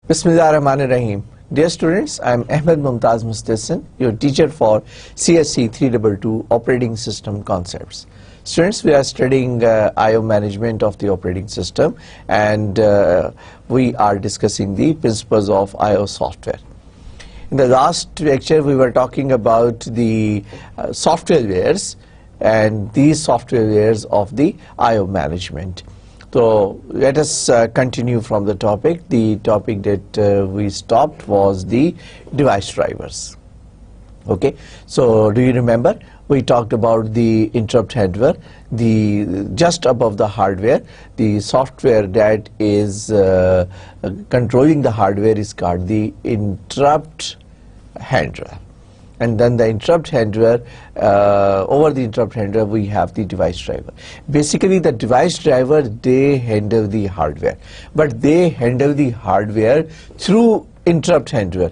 Bismillahirrahmanirrahim. Dear students, I am Ahmed Mumtaz Mustahsin, your teacher for CSC 322 Operating System Concepts. Students, we are studying I/O management of the operating system, and we are discussing the principles of I/O software. In the last lecture, we were talking about the software layers and these software layers of the I/O management. So let us continue from the topic. The topic that we stopped was the device drivers. Okay, so do you remember we talked about the interrupt handler, the just above the hardware, the software that is controlling the hardware is called the interrupt handler. And then the interrupt handler, over the interrupt handler we have the device driver. Basically the device driver, they handle the hardware, but they handle the hardware through interrupt handler,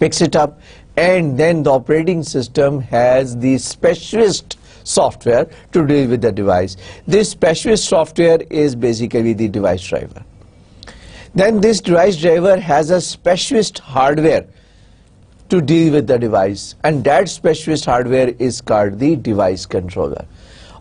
picks it up, and then the operating system has the specialist software to deal with the device. This specialist software is basically the device driver. Then this device driver has a specialist hardware to deal with the device, and that specialist hardware is called the device controller.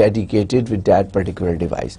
dedicated with that particular device.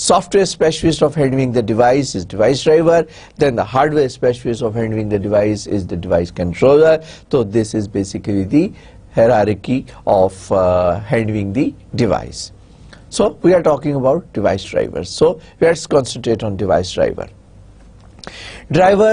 software specialist of handling the device is device driver, then the hardware specialist of handling the device is the device controller. So this is basically the hierarchy of handling the device. So we are talking about device drivers. So let's concentrate on device driver. Driver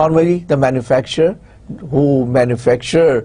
Normally the manufacturer who manufacture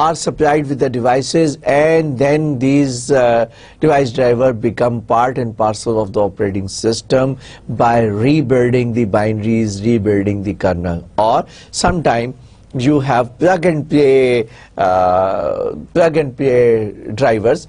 are supplied with the devices, and then these device driver become part and parcel of the operating system by rebuilding the binaries, rebuilding the kernel, or sometime you have plug and play drivers.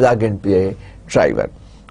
plug and play driver,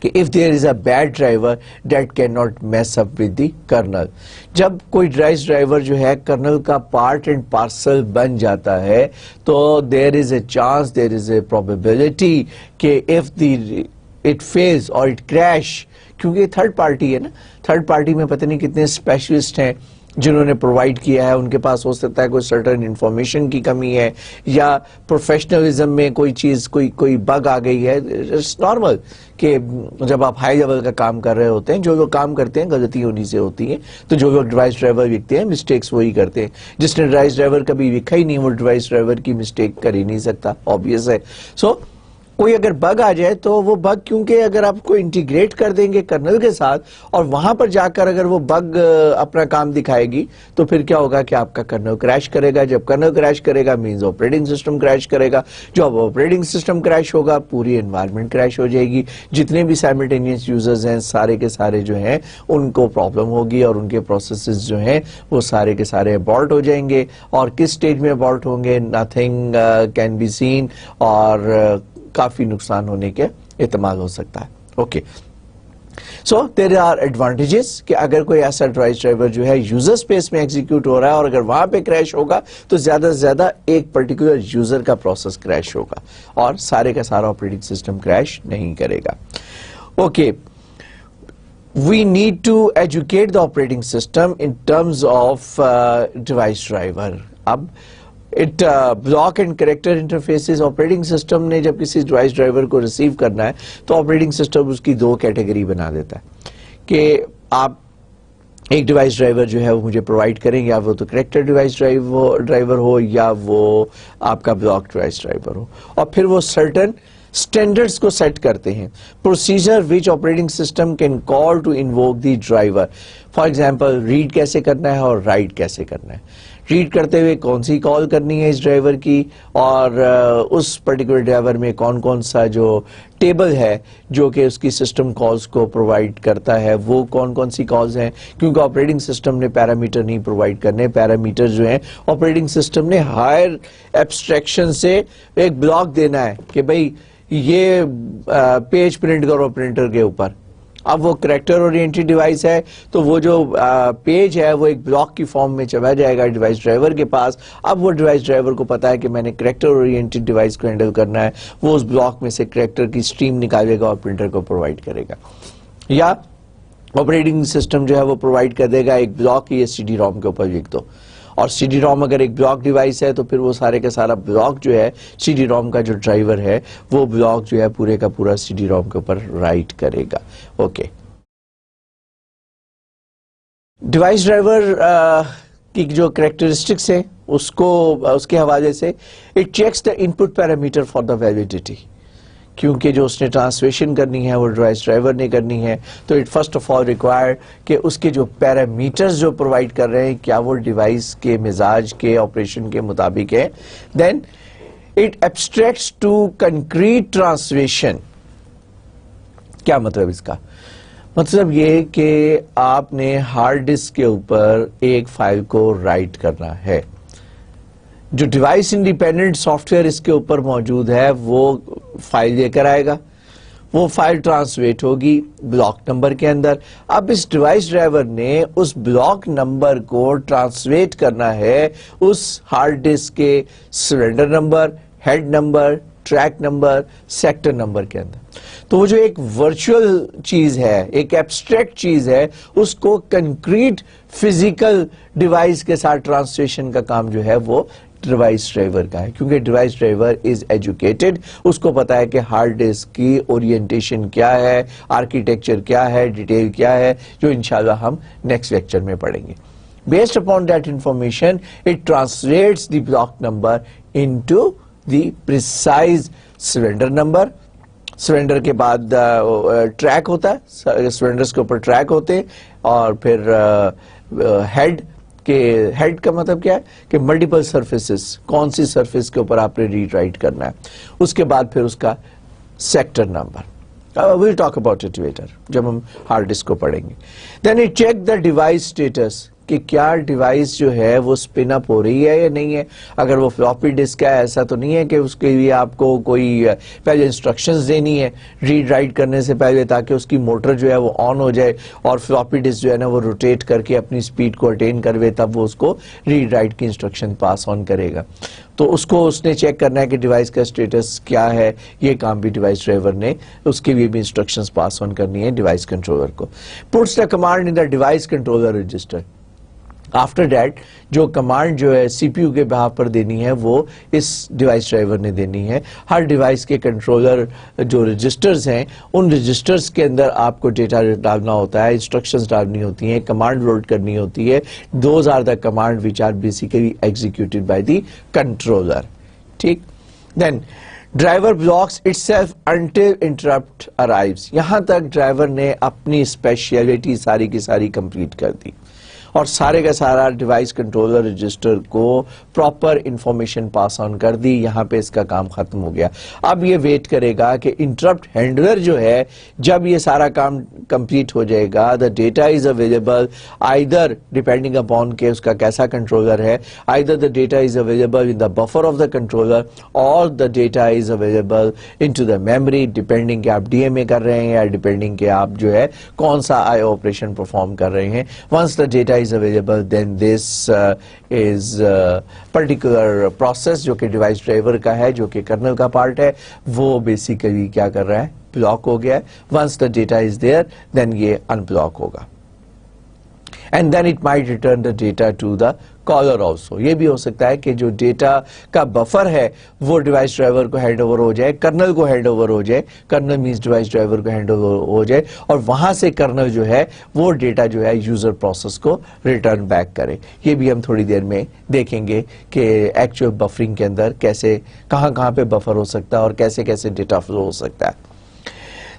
کہ if there is a bad driver that cannot mess up with the kernel. جب کوئی device driver جو ہے colonel کا part and parcel بن جاتا ہے تو there is a chance, there is a probability کہ if it fails or it crash, کیونکہ تھرڈ پارٹی ہے نا, تھرڈ پارٹی میں پتہ نہیں کتنے اسپیشلسٹ ہیں جنہوں نے پرووائڈ کیا ہے, ان کے پاس ہو سکتا ہے کوئی سرٹن انفارمیشن کی کمی ہے یا پروفیشنلزم میں کوئی چیز کوئی بگ آ گئی ہے. اٹس نارمل کہ جب آپ ہائی لیول کا کام کر رہے ہوتے ہیں جو لوگ کام کرتے ہیں غلطی انہی سے ہوتی ہیں, تو جو لوگ ڈیوائس ڈرائیور لکھتے ہیں مسٹیکس وہی کرتے ہیں. جس نے ڈیوائس ڈرائیور کبھی لکھا ہی نہیں وہ ڈیوائس ڈرائیور کی مسٹیک کر ہی نہیں سکتا, آبویس ہے. سو کوئی اگر بگ آ جائے تو وہ بگ کیونکہ اگر آپ کو انٹیگریٹ کر دیں گے کرنل کے ساتھ اور وہاں پر جا کر اگر وہ بگ اپنا کام دکھائے گی تو پھر کیا ہوگا کہ آپ کا کرنل کریش کرے گا. جب کرنل کریش کرے گا مینز آپریٹنگ سسٹم کریش کرے گا. جو آپریٹنگ سسٹم کریش ہوگا پوری انوائرمنٹ کریش ہو جائے گی. جتنے بھی سائملٹینیس یوزرز ہیں سارے کے سارے جو ہیں ان کو پرابلم ہوگی اور ان کے پروسیسز جو ہیں وہ سارے کے سارے ابورٹ ہو جائیں گے. اور کس سٹیج میں ابورٹ ہوں گے, نتھنگ کین بی سین, اور کافی نقصان ہونے کے احتمال ہو سکتا ہے. Okay, so there are advantages کہ اگر کوئی ایسا ڈیوائس ڈرائیور جو ہے یوزر اسپیس میں ایگزیکیوٹ ہو رہا ہے اور اگر وہاں پہ کریش ہوگا تو زیادہ سے زیادہ ایک پرٹیکولر یوزر کا پروسیس کریش ہوگا اور سارے کا سارا آپریٹنگ سسٹم کریش نہیں کرے گا. Okay, we need to educate the operating system in terms of device driver. اب block and character interfaces operating system نے جب کسی ڈیوائس ڈرائیور کو ریسیو کرنا ہے تو آپریٹنگ سسٹم اس کی دو کیٹیگری بنا دیتا ہے کہ آپ ایک ڈیوائس ڈرائیور جو ہے وہ مجھے پرووائڈ کریں, یا وہ تو کریکٹر ڈیوائس ڈرائیور ہو یا وہ آپ کا بلاک ڈیوائس ڈرائیور ہو, اور پھر وہ سرٹن اسٹینڈرڈس کو سیٹ کرتے ہیں. Procedure which operating system can call to invoke the driver. For example read کیسے کرنا ہے اور رائٹ کیسے کرنا ہے. ریڈ کرتے ہوئے کون سی کال کرنی ہے اس ڈرائیور کی, اور اس پرٹیکولر ڈرائیور میں کون کون سا جو ٹیبل ہے جو کہ اس کی سسٹم کالز کو پرووائڈ کرتا ہے وہ کون کون سی کالز ہیں, کیونکہ آپریٹنگ سسٹم نے پیرامیٹر نہیں پرووائڈ کرنے. پیرامیٹر جو ہیں آپریٹنگ سسٹم نے ہائر ایبسٹریکشن سے ایک بلاک دینا ہے کہ بھئی یہ پیج پرنٹ کرو پرنٹر کے اوپر. اب وہ کریکٹر اورینٹڈ ڈیوائس ہے تو وہ جو پیج ہے وہ ایک بلاک کی فارم میں چلا جائے گا ڈیوائس ڈرائیور کے پاس. اب وہ ڈیوائس ڈرائیور کو پتا ہے کہ میں نے کریکٹر اورینٹڈ ڈیوائس کو ہینڈل کرنا ہے, وہ اس بلاک میں سے کریکٹر کی اسٹریم نکالے گا اور پرنٹر کو پرووائڈ کرے گا. یا آپریٹنگ سسٹم جو ہے وہ پرووائڈ کر دے گا ایک بلاک یہ سی ڈی روم کے اوپر لکھ دو, اور سی ڈی روم اگر ایک بلاک ڈیوائس ہے تو پھر وہ سارے کا سارا بلاک جو ہے سی ڈی روم کا جو ڈرائیور ہے وہ بلاک جو ہے پورے کا پورا سی ڈی روم کے اوپر رائٹ کرے گا. اوکے, ڈیوائس ڈرائیور کی جو کریکٹرسٹکس ہیں اس کے حوالے سے it checks the input parameter for the validity, کیونکہ جو اس نے ٹرانسلیشن کرنی ہے وہ ڈیوائس ڈرائیور نے کرنی ہے تو it first of all require کہ اس کے جو پیرامیٹرز جو پرووائڈ کر رہے ہیں کیا وہ ڈیوائس کے مزاج کے آپریشن کے مطابق ہے. Then it abstracts to concrete translation. کیا مطلب اس کا؟ مطلب یہ کہ آپ نے ہارڈ ڈسک کے اوپر ایک فائل کو رائٹ کرنا ہے, جو ڈیوائس انڈیپینڈنٹ سافٹ ویئر اس کے اوپر موجود ہے وہ فائل لے کر آئے گا, وہ فائل ٹرانسلیٹ ہوگی بلاک نمبر کے اندر. اب اس ڈیوائس ڈرائیور نے اس بلاک نمبر کو ٹرانسلیٹ کرنا ہے اس ہارڈ ڈسک کے cylinder number, head number, track number, sector number کے اندر. تو وہ جو ایک ورچوئل چیز ہے, ایک ایبسٹریکٹ چیز ہے, اس کو کنکریٹ فزیکل ڈیوائس کے ساتھ ٹرانسلیشن کا کام جو ہے وہ ڈیوائس ڈرائیور کا ہے, کیونکہ ڈیوائس ڈرائیور از ایجوکیٹڈ, اس کو پتا ہے کہ ہارڈ ڈسک کی اورینٹیشن کیا ہے, آرکیٹیکچر کیا ہے, ڈیٹیل کیا ہے, جو انشاءاللہ ہم نیکسٹ لیکچر میں پڑھیں گے. Based upon that information, it translates the block number into the precise cylinder number. Cylinder کے بعد ٹریک ہوتا ہے, سلنڈرز کے اوپر ٹریک ہوتے ہیں, اور پھر ہیڈ کا مطلب کیا ہے کہ ملٹیپل سرفیسز, کون سی سرفیس کے اوپر آپ نے ریڈ رائٹ کرنا ہے. اس کے بعد پھر اس کا sector number. We'll talk about it later جب ہم ہارڈ ڈسک کو پڑھیں گے. Then it check the device status, کہ کیا ڈیوائس جو ہے وہ اسپن اپ ہو رہی ہے یا نہیں ہے. اگر وہ فلاپی ڈسک ہے ایسا تو نہیں ہے کہ اس کے لیے آپ کو کوئی پہلے انسٹرکشنز دینی ہے ریڈ رائٹ کرنے سے پہلے تاکہ اس کی موٹر جو ہے وہ آن ہو جائے اور فلاپی ڈسک جو ہے نا وہ روٹیٹ کر کے اپنی سپیڈ کو اٹین کروے تب وہ اس کو ریڈ رائٹ کی انسٹرکشن پاس آن کرے گا. تو اس کو اس نے چیک کرنا ہے کہ ڈیوائس کا اسٹیٹس کیا ہے. یہ کام بھی ڈیوائس ڈرائیور نے اس کے لیے بھی انسٹرکشنز پاس آن کرنی ہے ڈیوائس کنٹرولر کو. Puts the command in the device controller register. After that جو کمانڈ جو ہے سی پی یو کے بہاف پر دینی ہے وہ اس ڈیوائس ڈرائیور نے دینی ہے. ہر ڈیوائس کے کنٹرولر جو رجسٹرز ہیں ان رجسٹرز کے اندر آپ کو ڈیٹا ڈالنا ہوتا ہے, انسٹرکشنز ڈالنی ہوتی ہیں, کمانڈ لوڈ کرنی ہوتی ہے. Those are the command which are basically executed by the controller. ٹھیک. Then driver blocks itself until interrupt arrives. یہاں تک ڈرائیور نے اپنی اسپیشلٹی ساری کی ساری کمپلیٹ کر دی اور سارے کا سارا ڈیوائس کنٹرولر رجسٹر کو پراپر انفارمیشن پاس آن کر دی. یہاں پہ اس کا کام ختم ہو گیا. اب یہ ویٹ کرے گا کہ انٹرپٹ ہینڈلر جو ہے جب یہ سارا کام کمپلیٹ ہو جائے گا the data is available either depending upon کہ اس کا کیسا کنٹرولر ہے, either the data is available in the buffer of the controller اور the data is available in to the memory depending کہ آپ ڈی ایم اے کر رہے ہیں یا ڈیپینڈنگ کہ آپ جو ہے کون سا آئی آپریشن پرفارم کر رہے ہیں. Once the data is available then this is particular process جو کہ ڈیوائس ڈرائیور کا ہے جو کہ کرنل کا پارٹ ہے وہ بیسیکلی کیا کر رہا ہے, بلاک ہو گیا ہے. once the data is there then یہ ان بلاک ہوگا and then it might return the data to the caller also. یہ بھی ہو سکتا ہے کہ جو ڈیٹا کا بفر ہے وہ ڈیوائس ڈرائیور کو ہینڈ اوور ہو جائے, کرنل کو ہینڈ اوور ہو جائے, کرنل مینس ڈیوائس ڈرائیور کو ہینڈ اوور ہو جائے اور وہاں سے کرنل جو ہے وہ ڈیٹا جو ہے یوزر پروسیس کو ریٹرن بیک کرے. یہ بھی ہم تھوڑی دیر میں دیکھیں گے کہ ایکچوئل بفرنگ کے اندر کیسے کہاں کہاں پہ بفر ہو سکتا ہے اور کیسے کیسے ڈیٹا فلو ہو سکتا ہے.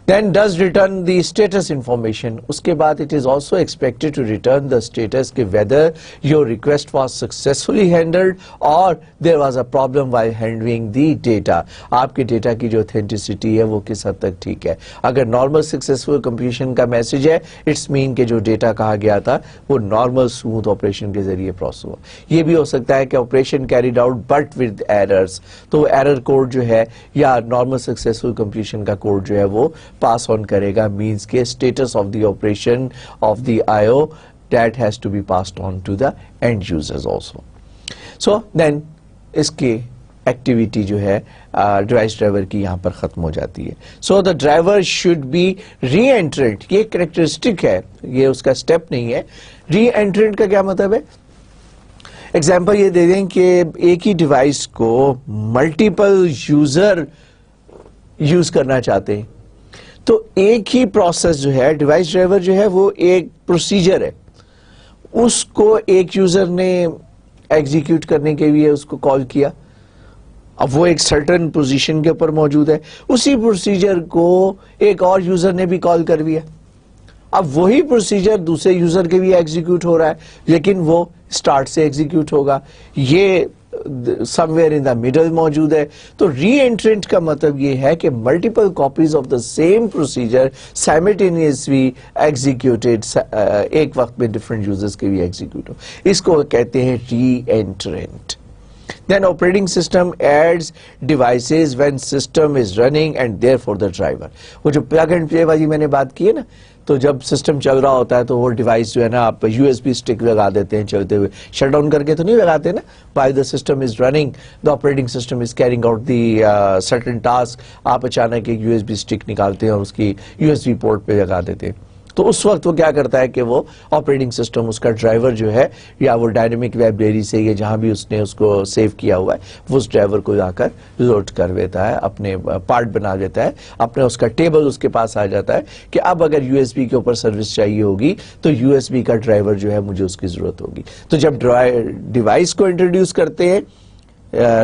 Then does return the status information. اس کے بعد it is also expected to return the status کہ whether your request was successfully handled or there was a problem while handling the data. آپ کے data کی جو authenticity ہے وہ کس حد تک ٹھیک ہے. اگر normal successful completion کا میسج ہے it's mean کہ جو ڈیٹا کہا گیا تھا وہ normal smooth operation کے ذریعے پروسیس ہوا. یہ بھی ہو سکتا ہے کہ operation carried out but with errors. تو error کوڈ جو ہے یا normal successful completion کا کوڈ جو ہے وہ پاس آن کرے گا, مینس کے status of the operation of the I O that has to be passed on to the end users also. So then اس کی ایکٹیویٹی جو ہے ڈیوائس ڈرائیور کی یہاں پر ختم ہو جاتی ہے. So the driver should be reentrant. یہ کریکٹرسٹک ہے, یہ اس کا اسٹیپ نہیں ہے. ری اینٹرنٹ کا کیا مطلب ہے؟ ایگزامپل یہ دے دیں کہ ایک ہی ڈیوائس کو ملٹیپل یوزر یوز کرنا چاہتے ہیں تو ایک ہی پروسیس جو ہے ڈیوائس ڈرائیور جو ہے وہ ایک پروسیجر ہے, اس کو ایک یوزر نے ایگزیکیوٹ کرنے کے لیے اس کو کال کیا. اب وہ ایک سرٹن پوزیشن کے اوپر موجود ہے, اسی پروسیجر کو ایک اور یوزر نے بھی کال کر دیا. اب وہی پروسیجر دوسرے یوزر کے بھی ایگزیکیوٹ ہو رہا ہے لیکن وہ اسٹارٹ سے ایگزیکیوٹ ہوگا. یہ سم ویئر ان دا میڈل موجود ہے. تو ری اینٹرنٹ کا مطلب یہ ہے کہ multiple copies of the same procedure simultaneously executed, ایک وقت میں ڈفرنٹ یوزرز کے بھی ایگزیکیوٹ ہو. اس کو کہتے ہیں ری entrant. Then operating system adds devices when system is running and therefore the driver. وہ جو plug and play والی میں نے بات کی ہے نا, تو جب سسٹم چل رہا ہوتا ہے تو وہ ڈیوائس جو ہے نا آپ یو ایس بی اسٹک لگا دیتے ہیں چلتے ہوئے, شٹ ڈاؤن کر کے تو نہیں لگاتے نا. while the system is running the operating system is carrying out the certain task, آپ اچانک ایک یو ایس بی اسٹک نکالتے ہیں اور اس کی یو ایس بی پورٹ پہ لگا دیتے ہیں. تو اس وقت وہ کیا کرتا ہے کہ وہ آپریٹنگ سسٹم اس کا ڈرائیور جو ہے یا وہ ڈائنامک لائبریری سے یا جہاں بھی اس نے اس کو سیو کیا ہوا ہے وہ اس ڈرائیور کو جا کر لوڈ کر دیتا ہے, اپنے پارٹ بنا دیتا ہے, اپنے اس کا ٹیبل اس کے پاس آ جاتا ہے کہ اب اگر یو ایس بی کے اوپر سروس چاہیے ہوگی تو یو ایس بی کا ڈرائیور جو ہے مجھے اس کی ضرورت ہوگی. تو جب ڈیوائس کو انٹروڈیوس کرتے ہیں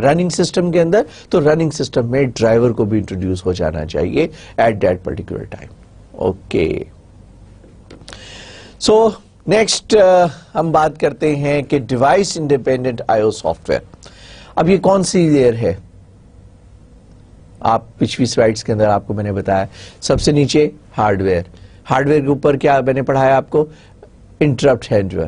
رننگ سسٹم کے اندر تو رننگ سسٹم میں ڈرائیور کو بھی انٹروڈیوس ہو جانا چاہیے at that particular time. Okay, so next ہم بات کرتے ہیں کہ device independent I O software. اب یہ کون سی لیئر ہے؟ آپ پچھلی سلائیڈز کے اندر آپ کو میں نے بتایا سب سے نیچے ہارڈ ویئر. ہارڈ ویئر کے اوپر کیا میں نے پڑھایا آپ کو؟ Interrupt handler.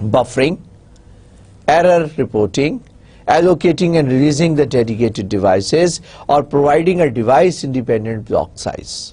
buffering, error reporting, allocating and releasing the dedicated devices, or providing a device independent block size.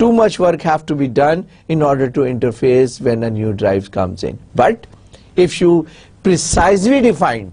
Too much work have to be done in order to interface when a new drive comes in. But if you precisely define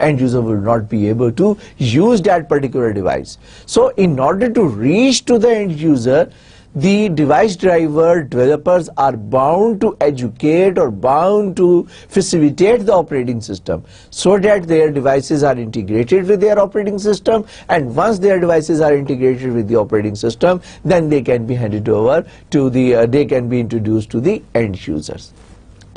end user will not be able to use that particular device. So in order to reach to the end user, the device driver developers are bound to educate or bound to facilitate the operating system so that their devices are integrated with their operating system, and once their devices are integrated with the operating system, then they can be handed over to the they can be introduced to the end users.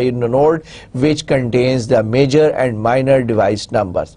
inode which contains the major and minor device numbers।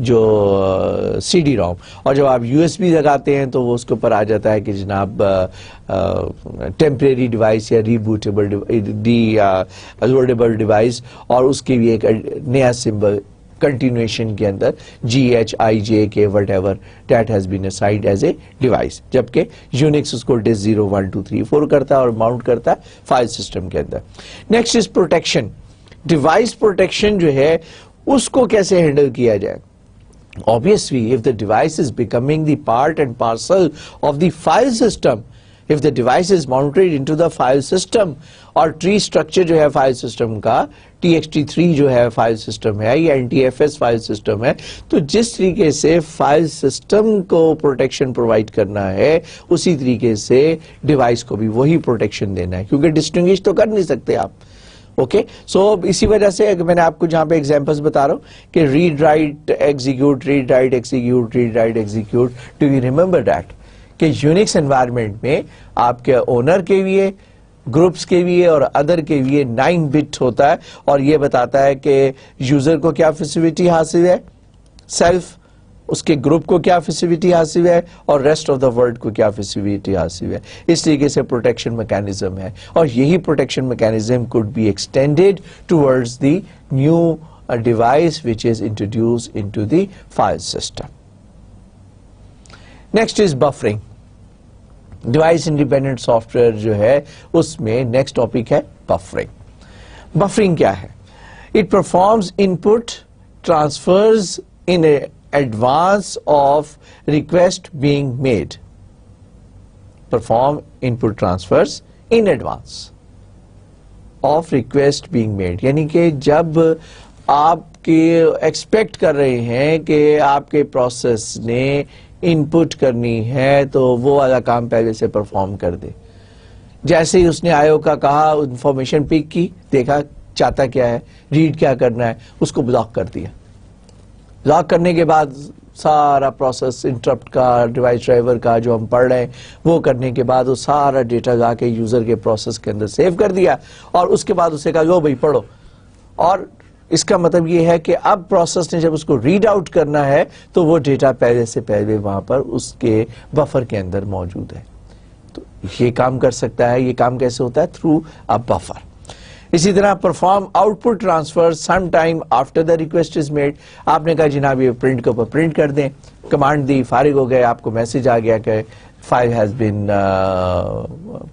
جو سی D روم, اور جب آپ you S be لگاتے ہیں تو وہ اس کے اوپر آ جاتا ہے کہ جناب ٹیمپریری ڈیوائس یا ریبوٹیبل لوڈیبل ڈیوائس, اور اس کی بھی ایک نیا سمبل کنٹینویشن کے اندر GHIJK what ever that has been assigned as a device, جبکہ یونکس اس کو ڈس 0 1 2 3 4 کرتا ہے اور ماؤنٹ کرتا ہے فائل سسٹم کے اندر. Next is protection. Device protection جو ہے اس کو کیسے ہینڈل کیا جائے. Obviously, if the device is becoming the part and parcel of the file system, if the device is mounted into the file system, اور tree structure جو ہے file system کا TXT3 جو ہے file system ہے یا NTFS file system ہے, تو جس طریقے سے file system کو protection provide کرنا ہے اسی طریقے سے device کو بھی وہی protection دینا ہے, کیونکہ distinguish تو کر نہیں سکتے آپ. اوکے, سو اسی وجہ سے میں نے آپ کو جہاں پہ ایگزامپلس بتا رہا ہوں کہ read write execute, read write execute, read write execute. Do you remember that کہ یونکس انوائرمنٹ میں آپ کے اونر کے لیے, گروپس کے لیے اور ادر کے لیے 9 بٹ ہوتا ہے, اور یہ بتاتا ہے کہ یوزر کو کیا فیسلٹی حاصل ہے, سیلف, اس کے گروپ کو کیا فیسلٹی حاصل ہے, اور ریسٹ آف دا ورلڈ کو کیا فیسلٹی حاصل ہے. اس طریقے سے پروٹیکشن میکینزم ہے, اور یہی protection mechanism could be extended towards the new device which is introduced into the file system. Next is buffering. Device independent soft where جو ہے اس میں نیکسٹ ٹاپک ہے بفرنگ. بفرنگ کیا ہے؟ It performs in put transfers in advance of request being made. Perform in put transfers in advance of request being made, یعنی کہ جب آپ کے ایکسپیکٹ کر رہے ہیں کہ آپ کے پروسیس نے ان پٹ کرنی ہے تو وہ والا کام پہلے سے پرفارم کر دے. جیسے ہی اس نے آئیو کا کہا, انفارمیشن پک کی, دیکھا چاہتا کیا ہے, ریڈ کیا کرنا ہے, اس کو بلاک کر دیا. بلاک کرنے کے بعد سارا پروسیس انٹرپٹ کا, ڈیوائس ڈرائیور کا جو ہم پڑھ رہے ہیں وہ کرنے کے بعد وہ سارا ڈیٹا جا کے یوزر کے پروسیس کے اندر سیو کر دیا, اور اس کے بعد اسے کہا لو بھائی پڑھو. اور اس کا مطلب یہ ہے کہ اب پروسیس نے جب اس کو ریڈ آؤٹ کرنا ہے تو وہ ڈیٹا پہلے سے پہلے وہاں پر اس کے بفر کے اندر موجود ہے. تو یہ کام کر سکتا ہے. یہ کام کیسے ہوتا ہے؟ Through a buffer. اسی طرح perform out put transfer some time after the request is made. آپ نے کہا جناب یہ پرنٹ کے اوپر پرنٹ کر دیں, کمانڈ دی, فارغ ہو گئے, آپ کو میسج آ گیا کہ file has been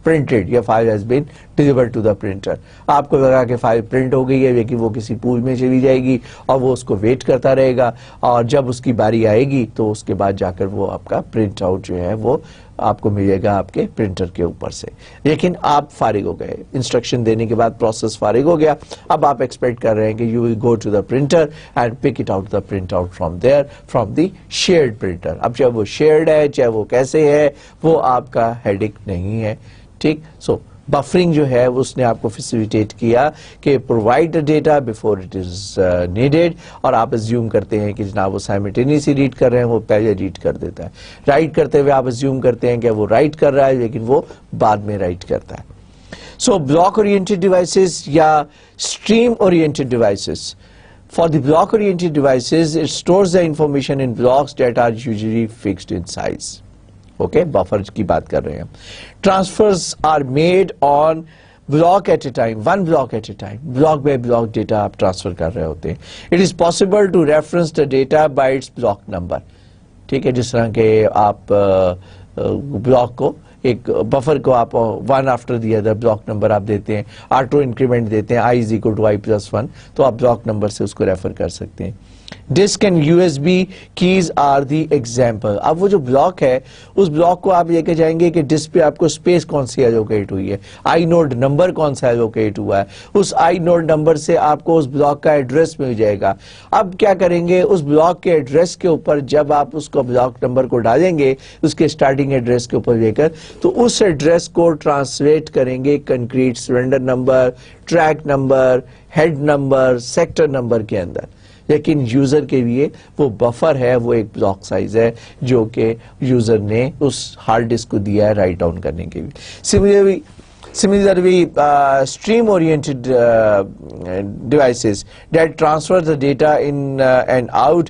printed یا file has been delivered to the printer. آپ کو لگا کہ فائل پرنٹ ہو گئی ہے, لیکن وہ کسی پول میں چلی جائے گی اور وہ اس کو ویٹ کرتا رہے گا, اور جب اس کی باری آئے گی تو اس کے بعد جا کر وہ آپ کا پرنٹ آؤٹ جو ہے وہ آپ کو ملے گا آپ کے پرنٹر کے اوپر سے. لیکن آپ فارغ ہو گئے, انسٹرکشن دینے کے بعد پروسیس فارغ ہو گیا. اب آپ ایکسپیکٹ کر رہے ہیں کہ you will go to the printer and pick it out the print out from there, from the shared printer. اب چاہے وہ شیئرڈ ہے چاہے وہ کیسے ہے وہ آپ کا ہیڈک نہیں ہے. ٹھیک. سو بفرنگ جو ہے اس نے آپ کو فیسیلیٹیٹ کیا کہ provide the data before it is needed, اور آپ ازیوم کرتے ہیں کہ جناب وہ سائملٹینیسلی ریڈ کر رہے ہیں, وہ پہلے ریڈ کر دیتا ہے. رائٹ کرتے ہوئے آپ ازیوم کرتے ہیں کہ وہ رائٹ کر رہا ہے لیکن وہ بعد میں رائٹ کرتا ہے. سو بلاک اورینٹڈ ڈیوائسز یا stream oriented devices. For the block oriented devices, it stores the information in blocks that are usually fixed in size. Okay, buffer کی بات کر رہے ہیں. Transfers are made on block at a time, one block at a time. Block by block data آپ transfer کر رہے ہوتے ہیں. It is possible to reference the data by its block number. ٹھیک ہے, جس طرح کہ آپ بلاک کو ایک بفر کو آپ one after the other block number آپ دیتے ہیں, آٹو انکریمنٹ دیتے ہیں, i is equal to i plus 1, تو آپ بلاک نمبر سے اس کو ریفر کر سکتے ہیں. Disk and U S B keys are the example. اب وہ جو بلاک ہے اس بلاک کو آپ لے کے جائیں گے کہ ڈسک پہ آپ کو اسپیس کون سی ایلوکیٹ ہوئی ہے, آئی نوڈ نمبر کون سا ایلوکیٹ ہوا ہے, اس آئی نوڈ نمبر سے آپ کو اس بلاک کا ایڈریس مل جائے گا. اب کیا کریں گے, اس بلاک کے ایڈریس کے اوپر جب آپ اس کو بلاک نمبر کو ڈالیں گے اس کے اسٹارٹنگ ایڈریس کے اوپر لے کر, تو اس ایڈریس کو ٹرانسلیٹ کریں گے concrete cylinder number, track number, head number, sector number کے اندر. لیکن یوزر کے لیے وہ بفر ہے, وہ ایک بلاک سائز ہے جو کہ یوزر نے اس ہارڈ ڈسک کو دیا ہے رائٹ ڈاؤن کرنے کے لیے. Similarly, stream oriented devices that transfer the data in and out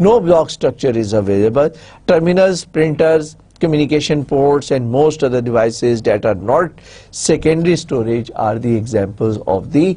No block structure is available. Terminals, printers, communication ports and most other devices that are not secondary storage are the examples of the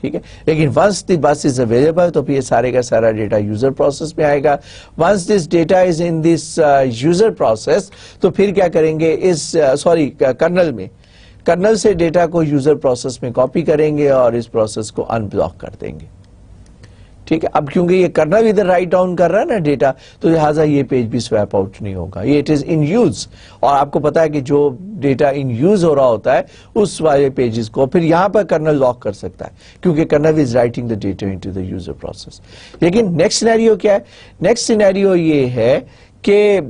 ٹھیک ہے. لیکن once دی بس is available تو پھر یہ سارے کا سارا ڈیٹا یوزر پروسیس میں آئے گا. Once this data is in this user process تو پھر کیا کریں گے اس کرنل میں کرنل سے ڈیٹا کو یوزر پروسیس میں کاپی کریں گے اور اس پروسیس کو ان بلاک کر دیں گے. ٹھیک ہے. اب کیونکہ یہ کرنل ادھر رائٹ ڈاؤن کر رہا ہے نا ڈیٹا تو لہٰذا یہ پیج بھی سویپ آؤٹ نہیں ہوگا. یہ اٹ از ان یوز اور آپ کو پتا ہے کہ جو ڈیٹا ان یوز ہو رہا ہوتا ہے اس والے پیجز کو پھر یہاں پر کرنل لاک کر سکتا ہے کیونکہ kernel is writing the data into the user process. لیکن نیکسٹ سینیریو کیا ہے؟ نیکسٹ سینیریو یہ ہے کہ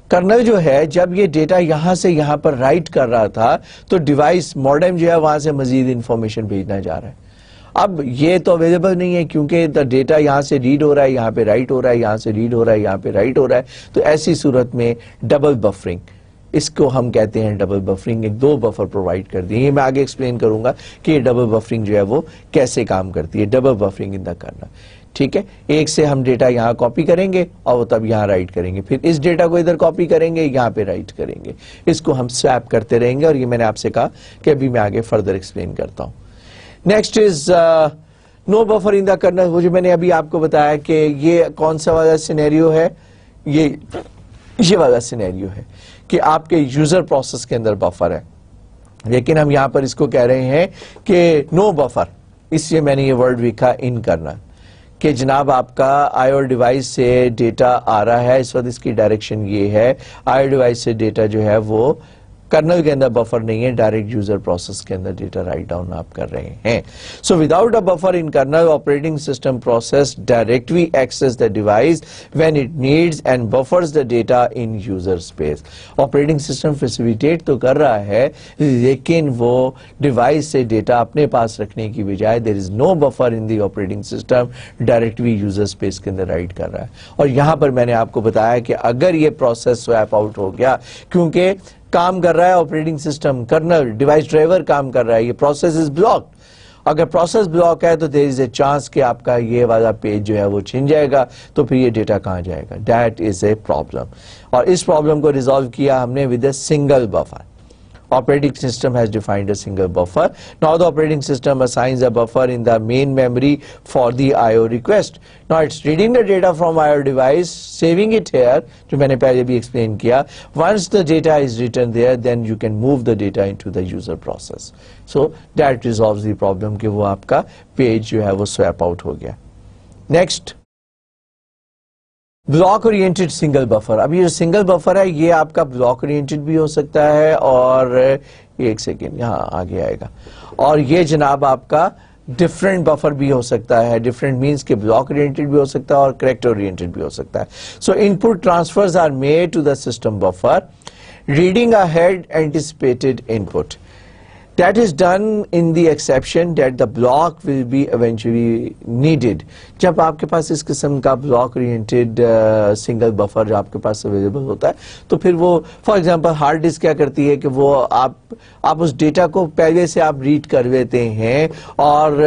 کرنل جو ہے جب یہ ڈیٹا یہاں سے یہاں پر رائٹ کر رہا تھا تو ڈیوائس ماڈم جو ہے وہاں سے مزید انفارمیشن بھیجنا جا رہا ہے. اب یہ تو اویلیبل نہیں ہے کیونکہ دا ڈیٹا یہاں سے ریڈ ہو رہا ہے یہاں پہ رائٹ ہو رہا ہے یہاں سے ریڈ ہو رہا ہے یہاں پہ رائٹ ہو رہا ہے. تو ایسی صورت میں ڈبل بفرنگ اس کو ہم کہتے ہیں ڈبل بفرنگ. ایک دو بفر پرووائڈ کر دیں. یہ میں آگے ایکسپلین کروں گا کہ یہ ڈبل بفرنگ جو ہے وہ کیسے کام کرتی ہے. Double buffering in the colonel. ٹھیک ہے. ایک سے ہم ڈیٹا یہاں کاپی کریں گے اور وہ تب یہاں رائٹ کریں گے پھر اس ڈیٹا کو ادھر کاپی کریں گے یہاں پہ رائٹ کریں گے. اس کو ہم سویپ کرتے رہیں گے اور یہ میں نے آپ سے کہا کہ ابھی میں آگے فردر ایکسپلین کرتا ہوں. Next is no buffer in the kernel. وہ جو میں نے ابھی آپ کو بتایا کہ یہ کون سا والا سینیریو ہے؟ یہ والا سینیریو ہے کہ آپ کے یوزر پروسیس کے اندر بفر ہے لیکن ہم یہاں پر اس کو کہہ رہے ہیں کہ نو بفر. اس لیے میں نے یہ ورڈ لکھا ان کرنل کہ جناب آپ کا آئی او ڈیوائس سے ڈیٹا آ رہا ہے. اس وقت اس کی ڈائریکشن یہ ہے آئی او ڈیوائس سے ڈیٹا جو ہے وہ کرنل کے اندر بفر نہیں ہے ڈائریکٹ یوزر پروسیس کے اندر ڈیٹا رائٹ ڈاؤن آپ کر رہے ہیں. So without a buffer in kernel operating system process directly access the device when it needs and buffers the data in user space. Operating system facilitate تو کر رہا ہے لیکن وہ ڈیوائس سے ڈیٹا اپنے پاس رکھنے کی بجائے there is no buffer in the operating system directly user space کے اندر رائٹ کر رہا ہے. اور یہاں پر میں نے آپ کو بتایا کہ اگر یہ پروسیس سویپ آؤٹ ہو گیا کیونکہ کام کر رہا ہے operating system kernel device driver کام کر رہا ہے یہ پروسیس از بلاکڈ. اگر پروسیس بلاک ہے تو دیر از اے چانس کہ آپ کا یہ والا پیج جو ہے وہ چھن جائے گا تو پھر یہ ڈیٹا کہاں جائے گا. That is a problem. اور اس پرابلم کو ریزالو کیا ہم نے with a single buffer. Operating system has defined a single buffer. Now the operating system assigns a buffer in the main memory for the I/O request. Now it's reading the data from I/O device, saving it here, جو میں نے پہلے بھی explain کیا. Once the data is written there, then you can move the data into the user process. So that resolves the problem کہ وہ آپ کا page جو ہے وہ swap out ہو گیا. Next. Block oriented single buffer. اب یہ جو سنگل بفر ہے یہ آپ کا بلاک اورینٹڈ بھی ہو سکتا ہے اور ایک سیکنڈ یہاں آگے آئے گا اور یہ جناب آپ کا ڈفرینٹ بفر بھی ہو سکتا ہے. ڈفرینٹ مینس کہ بلاک اورینٹڈ بھی ہو سکتا ہے اور کریکٹر اورینٹڈ بھی ہو سکتا ہے. So input transfers are made to the system buffer reading ahead anticipated input. That is done in the exception that the block will be eventually needed. جب آپ کے پاس اس قسم کا بلاک اورینٹڈ سنگل بفر جو آپ کے پاس available ہوتا ہے تو پھر وہ فار ایگزامپل ہارڈ ڈسک کیا کرتی ہے کہ وہ آپ اس ڈیٹا کو پہلے سے آپ ریڈ کر لیتے ہیں اور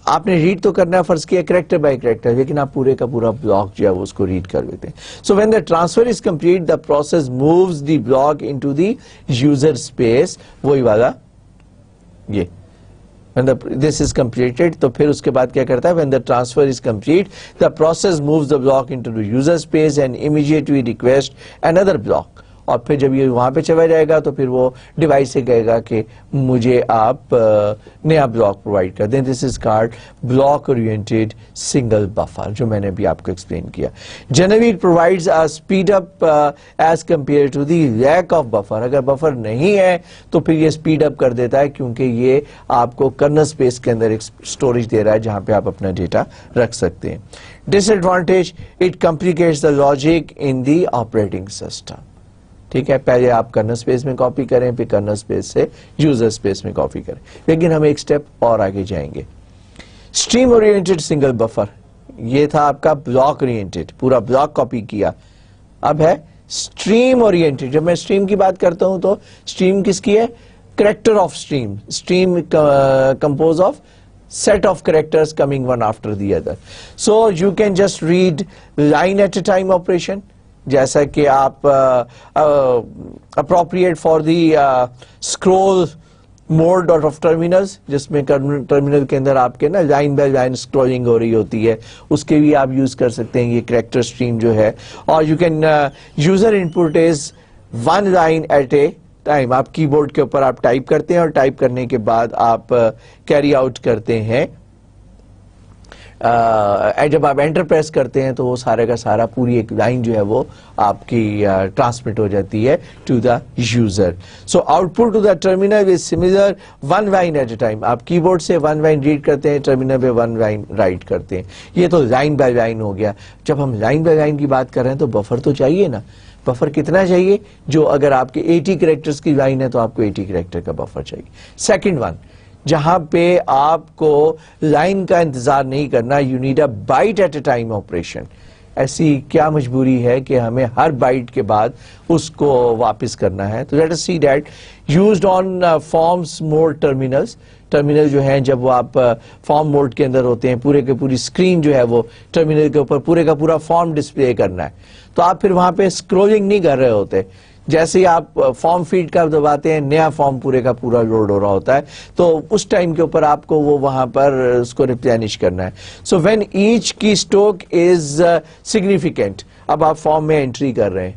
آپ نے ریڈ تو کرنا ہے فرض کیا کریکٹر بائی کریکٹر لیکن آپ پورے کا پورا بلاک جو ہے وہ اس کو ریڈ کر لیتے ہیں. So when the transfer is complete the process moves the block into the user space. وہی والا یہ when this is completed تو پھر اس کے بعد کیا کرتا ہے when the transfer is complete the process moves the block into the user space and immediately request another block. اور پھر جب یہ وہاں پہ چلا جائے گا تو پھر وہ ڈیوائس سے کہے گا کہ مجھے آپ نیا بلاک پرووائڈ کر دیں. This is called block oriented single buffer جو میں نے بھی آپ کو ایکسپلین کیا. Generally it provides a speed up as compare to the lack of buffer. اگر بفر نہیں ہے تو پھر یہ اسپیڈ اپ کر دیتا ہے کیونکہ یہ آپ کو کرنل اسپیس کے اندر ایک اسٹوریج دے رہا ہے جہاں پہ آپ اپنا ڈیٹا رکھ سکتے ہیں. Disadvantage it complicates the logic in the operating system. ٹھیک ہے پہلے آپ کرنل اسپیس میں کاپی کریں پھر کرنل اسپیس سے یوزر اسپیس میں کاپی کریں لیکن ہم ایک سٹیپ اور آگے جائیں گے. اسٹریم اورینٹڈ سنگل بفر یہ تھا آپ کا بلاک اورینٹڈ پورا بلاک کاپی کیا. اب ہے اسٹریم اورینٹڈ. جب میں اسٹریم کی بات کرتا ہوں تو اسٹریم کس کی ہے؟ Character of stream. Stream compose of set of characters coming one after the other. So you can just read line at a time operation جیسا کہ آپ appropriate for the scroll more dot of terminals, جس میں terminal کے اندر آپ کے نا line by line scrolling ہو رہی ہوتی ہے، اس کے بھی آپ یوز کر سکتے ہیں یہ کریکٹر اسٹریم جو ہے. اور you can user input is 1 line at a time. آپ کی بورڈ کے اوپر آپ ٹائپ کرتے ہیں اور ٹائپ کرنے کے بعد آپ کیری آؤٹ کرتے ہیں. جب آپ انٹر پریس کرتے ہیں تو وہ سارے کا سارا پوری ایک لائن جو ہے وہ آپ کی ٹرانسمٹ ہو جاتی ہے to the user. So output to the terminal is similar 1 line at a time. آپ کی بورڈ سے 1 لائن ریڈ کرتے ہیں، ٹرمینل پہ 1 لائن رائٹ کرتے ہیں. یہ تو لائن بائی لائن ہو گیا. جب ہم لائن بائی لائن کی بات کر رہے ہیں تو بفر تو چاہیے نا. بفر کتنا چاہیے؟ جو اگر آپ کے 80 کریکٹرز کی لائن ہے تو آپ کو 80 کریکٹر کا بفر چاہیے. سیکنڈ ون، جہاں پہ آپ کو لائن کا انتظار نہیں کرنا، you need a byte at a time operation. ایسی کیا مجبوری ہے کہ ہمیں ہر بائٹ کے بعد اس کو واپس کرنا ہے؟ تو let us see that used on forms mode terminals. Terminal جو ہیں جب وہ آپ فارم موڈ کے اندر ہوتے ہیں، پورے کے پوری اسکرین جو ہے وہ ٹرمینل کے اوپر پورے کا پورا فارم ڈسپلے کرنا ہے، تو آپ پھر وہاں پہ اسکرولنگ نہیں کر رہے ہوتے. جیسے ہی آپ فارم فیڈ کا دباتے ہیں، نیا فارم پورے کا پورا لوڈ ہو رہا ہوتا ہے، تو اس ٹائم کے اوپر آپ کو وہ وہاں پر اس کو ریپلینش کرنا ہے. سو وین ایچ کی اسٹروک از سگنیفیکینٹ، اب آپ فارم میں انٹری کر رہے ہیں،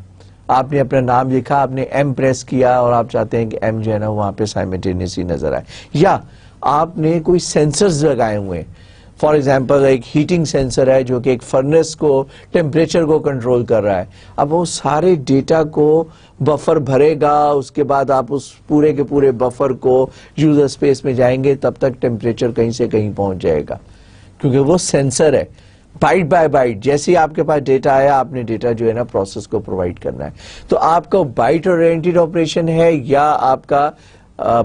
آپ نے اپنا نام لکھا، آپ نے ایم پریس کیا اور آپ چاہتے ہیں کہ ایم جو ہے نا وہاں پہ سائملٹینیسلی نظر آئے، یا آپ نے کوئی سینسرز لگائے ہوئے ہیں. فار ایگزامپل ایک ہیٹنگ سینسر ہے جو کہ ایک فرنس کو ٹیمپریچر کو کنٹرول کر رہا ہے. اب وہ سارے ڈیٹا کو بفر بھرے گا، اس کے بعد آپ اس پورے کے پورے بفر کو یوزر اسپیس میں جائیں گے، تب تک ٹیمپریچر کہیں سے کہیں پہنچ جائے گا، کیونکہ وہ سینسر ہے. بائٹ بائی بائٹ جیسے ہی آپ کے پاس ڈیٹا آیا، آپ نے ڈیٹا جو ہے نا پروسیس کو پرووائڈ کرنا ہے. تو آپ کا بائٹ اورینٹڈ آپریشن ہے یا آپ کا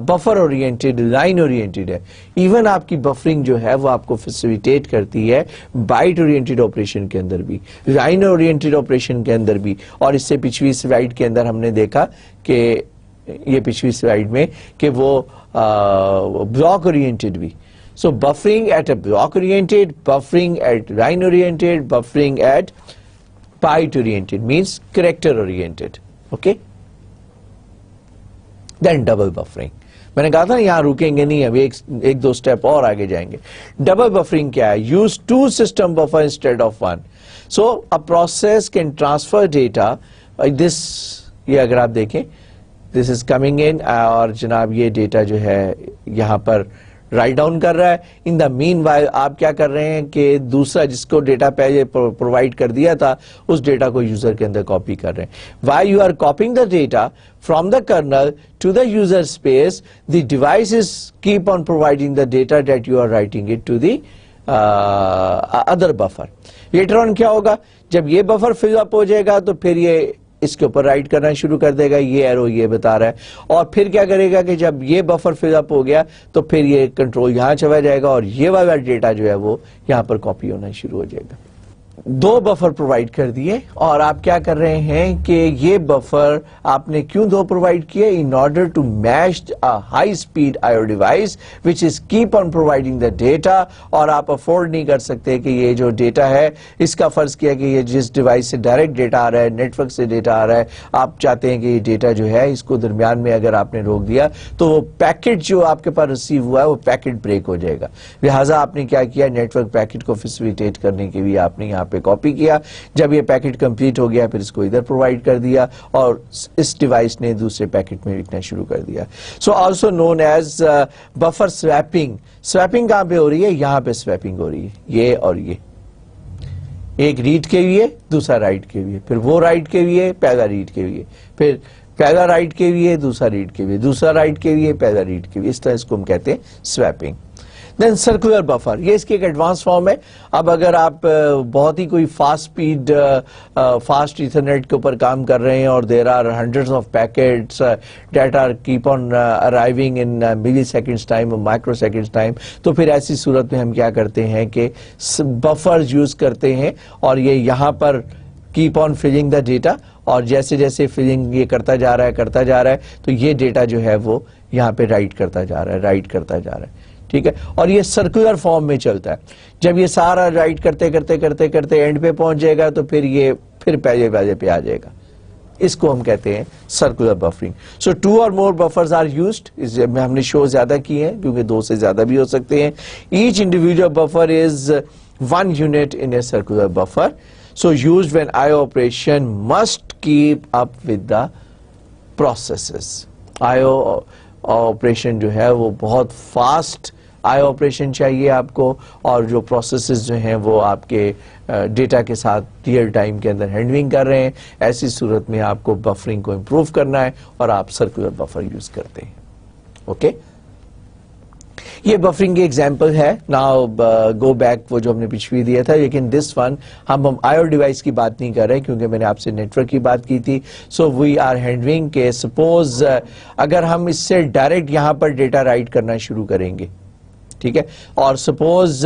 بفر اورینٹڈ، لائن اورینٹڈ ہے. ایون آپ کی بفرنگ جو ہے وہ آپ کو فیسیلیٹیٹ کرتی ہے بائٹ اورینٹڈ آپریشن کے اندر بھی، لائن اورینٹڈ آپریشن کے اندر بھی. اور اس سے پچھلی سلائیڈ کے اندر ہم نے دیکھا کہ یہ پچھلی سلائیڈ میں کہ وہ بلاک اورینٹڈ بھی. So buffering at a block oriented, buffering at line oriented, buffering at byte oriented means character oriented. Okay, then double buffering. میں نے کہا تھا یہاں رکیں گے نہیں، ابھی ایک دو سٹیپ اور آگے جائیں گے. ڈبل بفرنگ کیا ہے؟ Use 2 system buffer instead of 1. So a process can transfer data this. یہ اگر آپ دیکھیں دس از کمنگ ان، اور جناب یہ ڈیٹا جو ہے یہاں پر رائٹ ڈاؤن کر رہا ہے. ان دا مین وائل آپ کیا کر رہے ہیں کہ دوسرا جس کو ڈیٹا پہلے پرووائڈ کر دیا تھا اس ڈیٹا کو یوزر کے اندر کاپی کر رہے ہیں. Why you are copying the data from the kernel to the user space, the device is keep on providing the data that you are writing it to the other buffer. Later on کیا ہوگا؟ جب یہ buffer full اپ ہو جائے گا تو پھر یہ اس کے اوپر رائٹ کرنا شروع کر دے گا. یہ ایرو یہ بتا رہا ہے. اور پھر کیا کرے گا کہ جب یہ بفر فل اپ ہو گیا تو پھر یہ کنٹرول یہاں چلا جائے گا اور یہ والا ڈیٹا جو ہے وہ یہاں پر کاپی ہونا شروع ہو جائے گا. 2 بفر پرووائڈ کر دیے اور آپ کیا کر رہے ہیں کہ یہ بفر آپ نے کیوں 2 پرووائڈ کیے؟ In order to match high speed I device which is keep on providing the data. اور آپ افورڈ نہیں کر سکتے کہ یہ جو ڈیٹا ہے اس کا فرض کیا کہ یہ جس ڈیوائس سے ڈائریکٹ ڈیٹا آ رہا ہے، نیٹورک سے ڈیٹا آ رہا ہے، آپ چاہتے ہیں کہ یہ ڈیٹا جو ہے اس کو درمیان میں اگر آپ نے روک دیا تو وہ پیکٹ جو آپ کے پاس ریسیو ہوا ہے وہ پیکٹ بریک ہو جائے گا. لہٰذا آپ نے کیا کیا؟ نیٹورک پیکٹ کو فیسیلیٹیٹ کرنے کے لیے آپ نے یہاں پہ کاپی کیا. جب یہ پیکٹ کمپلیٹ ہو گیا پھر اس کو ادھر پرووائڈ کر دیا اور اس ڈیوائس نے دوسرے پیکٹ میں لکھنا شروع کر دیا. So also known as buffer swapping. Swapping کہاں پہ ہو رہی ہے؟ یہاں پہ سویپنگ ہو رہی ہے، یہ اور یہ، ایک ریڈ کے لیے دوسرا رائٹ کے لیے، پھر وہ رائٹ کے لیے پہلا ریڈ کے لیے، پھر پہلا رائٹ کے لیے دوسرا ریڈ کے لیے، دوسرا رائٹ کے لیے پہلا ریڈ کے لیے. اس طرح اس کو ہم کہتے ہیں سویپنگ. دین سرکولر بفر، یہ اس کی ایک ایڈوانس فارم ہے. اب اگر آپ بہت ہی کوئی فاسٹ ایتھرنیٹ کے اوپر کام کر رہے ہیں اور there are hundreds of packets that are keep on arriving in milliseconds time اور مائکرو سیکنڈس ٹائم، تو پھر ایسی صورت میں ہم کیا کرتے ہیں کہ بفر یوز کرتے ہیں اور یہ یہاں پر keep on filling the data, اور جیسے جیسے فلنگ یہ کرتا جا رہا ہے تو یہ ڈیٹا جو ہے وہ یہاں پہ رائٹ کرتا جا رہا ہے. ٹھیک ہے، اور یہ سرکولر فارم میں چلتا ہے. جب یہ سارا رائٹ کرتے کرتے اینڈ پہ پہنچ جائے گا تو پھر یہ پہلے پہ آ جائے گا. اس کو ہم کہتے ہیں سرکولر بفرنگ. سو 2 اور more buffers are used. اس میں ہم نے شو زیادہ کی ہیں کیونکہ 2 سے زیادہ بھی ہو سکتے ہیں. Each individual buffer is 1 unit in a circular buffer. So used when IO operation must keep up with the processes. IO operation جو ہے وہ بہت فاسٹ آئی آپریشن چاہیے آپ کو, اور جو پروسیسز جو ہیں وہ آپ کے ڈیٹا کے ساتھ ریئل ٹائم کے اندر ہینڈلنگ کر رہے ہیں. ایسی صورت میں آپ کو بفرنگ کو امپروو کرنا ہے اور آپ سرکولر بفر یوز کرتے ہیں. اوکے, یہ بفرنگ کی ایگزامپل ہے. ناؤ گو بیک, وہ جو ہم نے پچھوی دیا تھا, لیکن دس ون ہم آئی ڈیوائس کی بات نہیں کر رہے کیونکہ میں نے آپ سے نیٹ ورک کی بات کی تھی. سو وی آر ہینڈلنگ کہ سپوز اگر ہم اس سے ڈائریکٹ یہاں پر ڈیٹا رائٹ کرنا شروع کریں گے, ٹھیک ہے, اور سپوز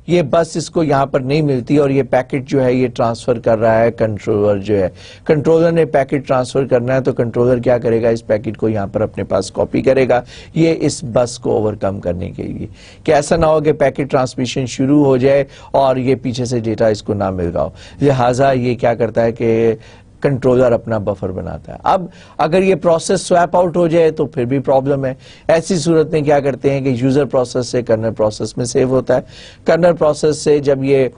یہ بس اس کو یہاں پر نہیں ملتی اور یہ پیکٹ جو ہے یہ ٹرانسفر کر رہا ہے کنٹرولر جو ہے, کنٹرولر نے پیکٹ ٹرانسفر کرنا ہے تو کنٹرولر کیا کرے گا, اس پیکٹ کو یہاں پر اپنے پاس کاپی کرے گا, یہ اس بس کو اوور کم کرنے کے لیے, کہ ایسا نہ ہو کہ پیکٹ ٹرانسمیشن شروع ہو جائے اور یہ پیچھے سے ڈیٹا اس کو نہ مل رہا ہو. لہٰذا یہ کیا کرتا ہے کہ کنٹرولر اپنا بفر بناتا ہے. اب اگر یہ پروسیس سویپ آؤٹ ہو جائے تو پھر بھی پرابلم ہے. ایسی صورت میں کیا کرتے ہیں کہ یوزر پروسیس سے کرنل پروسیس میں سیو ہوتا ہے. کرنل پروسیس سے جب یہ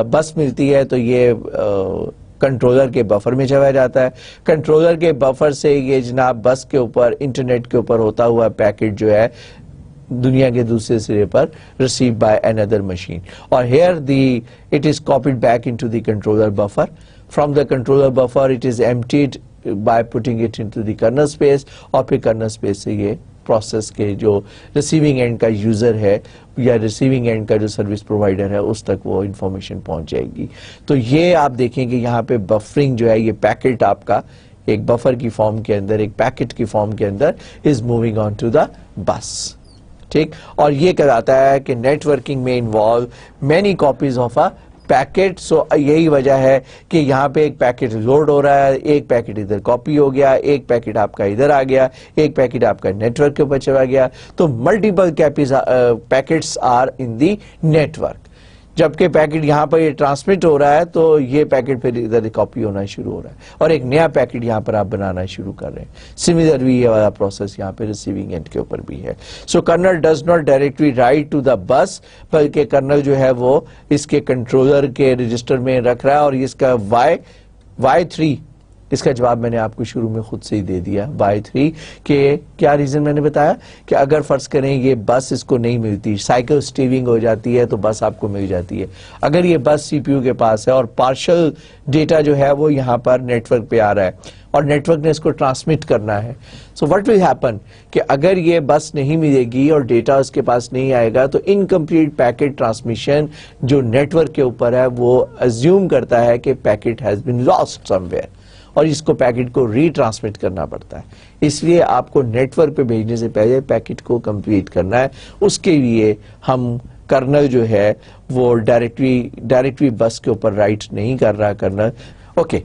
بس ملتی ہے تو یہ کنٹرولر کے بفر میں چلا جاتا ہے. کنٹرولر کے بفر سے یہ جناب بس کے اوپر انٹرنیٹ کے اوپر ہوتا ہوا پیکٹ جو ہے دنیا کے دوسرے سرے پر ریسیو بائی another machine, اور here it is copied back into the controller buffer. From the controller buffer it is emptied by putting it into the kernel space, اور پھر kernel space سے یہ پروسیس کے جو ریسیونگ اینڈ کا user ہے یا ریسیونگ اینڈ کا جو سروس پرووائڈر ہے اس تک وہ انفارمیشن پہنچ جائے گی. تو یہ آپ دیکھیں کہ یہاں پہ بفرنگ جو ہے یہ پیکٹ آپ کا ایک بفر کی فارم کے اندر, ایک پیکٹ کی فارم کے اندر is moving on to the بس, ٹھیک, اور یہ کراتا ہے کہ نیٹ ورکنگ میں involve many copies of a packet. So یہی وجہ ہے کہ یہاں پہ ایک پیکٹ لوڈ ہو رہا ہے, ایک پیکٹ ادھر کاپی ہو گیا, ایک پیکٹ آپ کا ادھر آ گیا, ایک پیکٹ آپ کا نیٹ ورک کے اوپر چلا گیا. تو multiple packets are in the network. جبکہ پیکٹ یہاں پر یہ ٹرانسمٹ ہو رہا ہے تو یہ پیکٹ پھر ادھر کاپی ہونا شروع ہو رہا ہے اور ایک نیا پیکٹ یہاں پر آپ بنانا شروع کر رہے ہیں. سملرلی یہ والا پروسیس یہاں پہ ریسیونگ اینڈ کے اوپر بھی ہے. So kernel does not directly write to the bus, بلکہ کرنل جو ہے وہ اس کے کنٹرولر کے رجسٹر میں رکھ رہا ہے, اور اس کا Y3 اس کا جواب میں نے آپ کو شروع میں خود سے ہی دے دیا. Y3 کہ کیا ریزن میں نے بتایا کہ اگر فرض کریں یہ بس اس کو نہیں ملتی, سائیکل سٹیونگ ہو جاتی ہے تو بس آپ کو مل جاتی ہے. اگر یہ بس سی پی یو کے پاس ہے اور پارشل ڈیٹا جو ہے وہ یہاں پر نیٹ ورک پہ آ رہا ہے اور نیٹ ورک نے اس کو ٹرانسمٹ کرنا ہے, سو وٹ ول ہیپن کہ اگر یہ بس نہیں ملے گی اور ڈیٹا اس کے پاس نہیں آئے گا تو انکمپلیٹ پیکٹ ٹرانسمیشن جو نیٹ ورک کے اوپر ہے وہ ازیوم کرتا ہے کہ packet has been lost some where, اور اس کو پیکٹ کو ری ٹرانسمٹ کرنا پڑتا ہے. اس لیے آپ کو نیٹ ورک پہ بھیجنے سے پہلے پیکٹ کو کمپلیٹ کرنا ہے. اس کے لیے ہم کرنل جو ہے وہ ڈائریکٹلی بس کے اوپر رائٹ نہیں کر رہا کرنل. اوکے,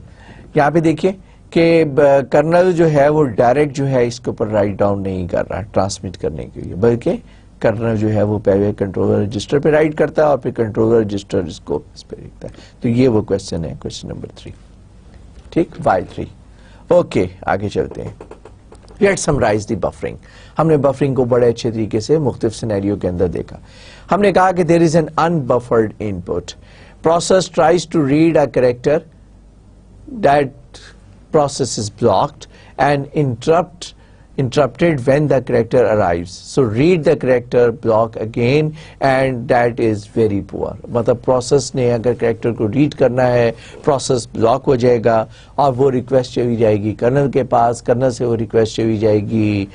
یہاں پہ دیکھیے کہ کرنل جو ہے وہ ڈائریکٹ جو ہے اس کے اوپر رائٹ ڈاؤن نہیں کر رہا ٹرانسمٹ کرنے کے لیے, بلکہ کرنل جو ہے وہ پہلے کنٹرولر رجسٹر پہ رائٹ کرتا ہے اور پھر کنٹرولر رجسٹر اس کو اس پہ لکھتا ہے. تو یہ وہ کوشچن ہے, کوشچن نمبر 3, ٹھیک, Y3. اوکے, آگے چلتے ہیں. لیٹ سمرائز دی بفرنگ. ہم نے بفرنگ کو بڑے اچھے طریقے سے مختلف سینیریو کے اندر دیکھا. ہم نے کہا کہ there is an unbuffered input. Process tries to read a character. That process is blocked and interrupted when the character arrives. So read the character block again, and that is very poor. مطلب process نے اگر character کو red کرنا ہے process block ہو جائے گا اور وہ request چلی جائے گی کرنل کے پاس, کرنل سے وہ ریکویسٹ چلی جائے گی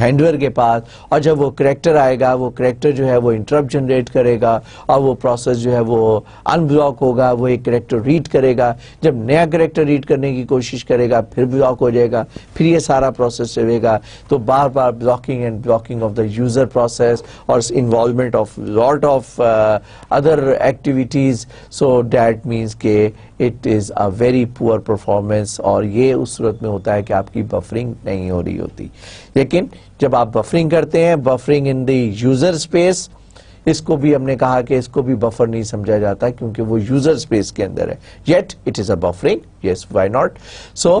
ہینڈلر کے پاس, اور جب وہ کریکٹر آئے گا وہ کریکٹر جو ہے وہ انٹرپٹ جنریٹ کرے گا اور وہ پروسیس جو ہے وہ ان بلاک ہوگا, وہ ایک کریکٹر ریڈ کرے گا. جب نیا کریکٹر ریڈ کرنے کی کوشش کرے گا پھر بلاک ہو جائے گا, پھر یہ سارا پروسیس چلے گا. تو بار بار blocking of the user process اور involvement of lot of other activities. So that means کہ it is a very poor performance, اور یہ اس صورت میں ہوتا ہے کہ آپ کی بفرنگ نہیں ہو رہی ہوتی. لیکن جب آپ بفرنگ کرتے ہیں, buffering in the user space, اس کو بھی ہم نے کہا کہ اس کو بھی بفر نہیں سمجھا جاتا کیونکہ وہ یوزر اسپیس کے اندر ہے. Yet it is a buffering, yes, why not. So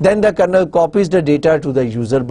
Then the kernel copies the data to the user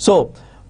So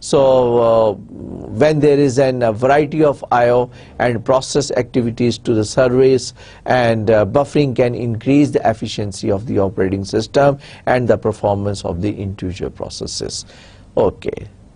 So when there is a variety of IO and process activities to the service, and buffering can increase the efficiency of the operating system and the performance of the individual processes. Okay,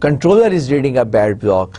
controller is reading a bad block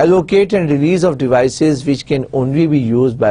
Allocate and release of devices which can only be used by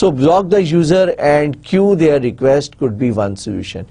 So block the user and queue their request could be one solution.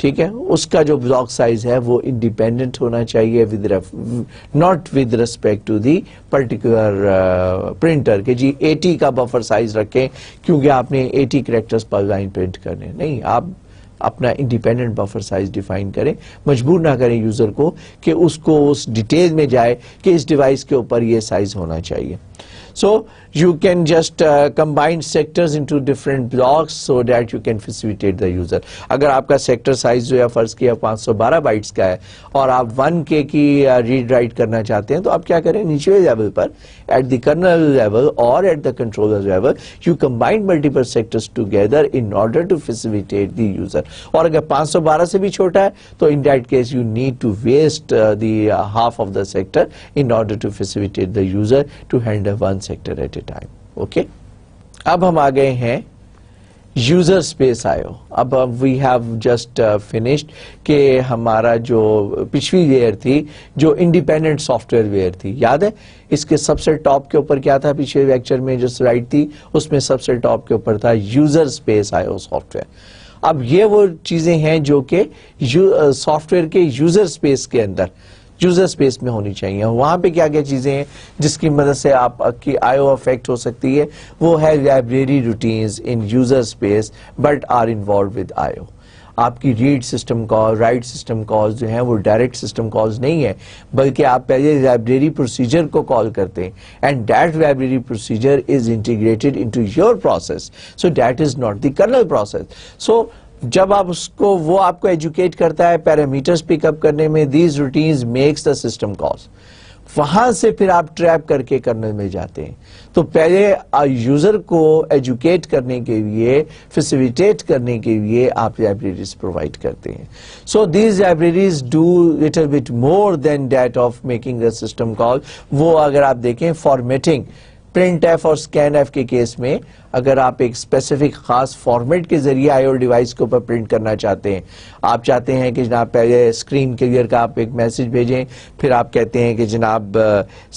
ٹھیک ہے, اس کا جو block size ہے وہ independent ہونا چاہیے not with respect to the particular printer کہ G 80 کا بفر سائز رکھیں کیونکہ آپ نے 80 کریکٹرز پر لائن پرنٹ کرنے. نہیں, آپ اپنا انڈیپینڈنٹ بفر سائز ڈیفائن کریں, مجبور نہ کریں یوزر کو کہ اس کو اس ڈیٹیل میں جائے کہ اس ڈیوائس کے اوپر یہ سائز ہونا چاہیے. So you can just combine sectors into different blocks so that you can facilitate the user. اگر آپ کا سیکٹر سائز جو ہے فرض کیا 512 بائٹس کا ہے اور آپ 1K کی ریڈ رائٹ کرنا چاہتے ہیں تو آپ کیا کریں, نیچے level per at the kernel level or at the controller level you combine multiple sectors together in order to facilitate the user. اور اگر 512 سے بھی چھوٹا ہے تو in that case you need to waste the half of the sector in order to facilitate the user to handle one sector at a time. Okay, اب ہم آ گئے ہیں یوزر اسپیس آئیو. اب وی ہیو جسٹ فنشڈ کہ ہمارا جو پچھلی layer تھی جو انڈیپینڈنٹ سافٹ ویئر لیئر تھی, یاد ہے اس کے سب سے ٹاپ کے اوپر کیا تھا, پچھلے لیکچر میں جو سلائیڈ تھی اس میں سب سے ٹاپ کے اوپر تھا یوزر اسپیس آئیو سافٹ ویئر. اب یہ وہ چیزیں ہیں جو کہ سافٹ ویئر کے یوزر اسپیس کے اندر یوزر اسپیس میں ہونی چاہیے. وہاں پہ کیا کیا چیزیں ہیں جس کی مدد سے آپ کی آئیو افیکٹ ہو سکتی ہے, وہ ہے library routines in user space but are involved with IO. آپ کی read system call, write system calls جو ہیں وہ ڈائریکٹ سسٹم کالز نہیں ہیں بلکہ آپ پہلے لائبریری پروسیجر کو کال کرتے ہیں and that library procedure is integrated into your process, so that is not the kernel process. So جب آپ اس کو وہ آپ کو ایجوکیٹ کرتا ہے پیرامیٹرز پک اپ کرنے میں, these routines makes the system calls, وہاں سے پھر آپ ٹریپ کر کے کرنل میں جاتے ہیں. تو پہلے یوزر کو ایجوکیٹ کرنے کے لیے, فیسیلیٹیٹ کرنے کے لیے آپ لائبریریز پرووائڈ کرتے ہیں. So these libraries do little bit more than that of making the system call. وہ اگر آپ دیکھیں فارمیٹنگ, پرنٹ ایف اور اسکین ایف کے کیس میں اگر آپ ایک اسپیسیفک خاص فارمیٹ کے ذریعے آئیو ڈیوائس کے اوپر پرنٹ کرنا چاہتے ہیں, آپ چاہتے ہیں کہ جناب پہلے اسکرین کلیئر کا آپ ایک میسج بھیجیں, پھر آپ کہتے ہیں کہ جناب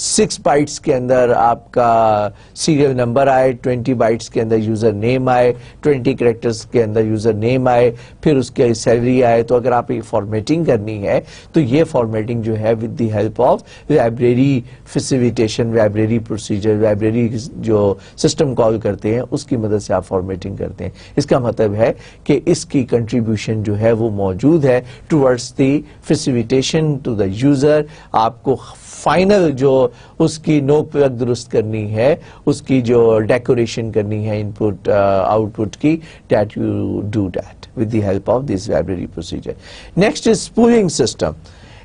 6 بائٹس کے اندر آپ کا سیریل نمبر آئے, 20 بائٹس کے اندر یوزر نیم آئے, 20 کریکٹرز کے اندر یوزر نیم آئے, پھر اس کے سیلری آئے. تو اگر آپ ایک فارمیٹنگ کرنی ہے تو یہ فارمیٹنگ جو ہے with the help of library facilitation, library procedure, library جو سسٹم کال کرتے ہیں اس کی مدد سے آپ فارمیٹنگ کرتے ہیں. اس کا مطلب ہے کہ اس کی کنٹریبیوشن جو ہے وہ موجود ہے towards the facilitation to the user. آپ کو فائنل جو اس کی نوک پلگ درست کرنی ہے, اس کی جو ڈیکوریشن کرنی ہے ان پٹ آؤٹ پٹ کی, that you do that with the help of this library procedure. Next is spooling system.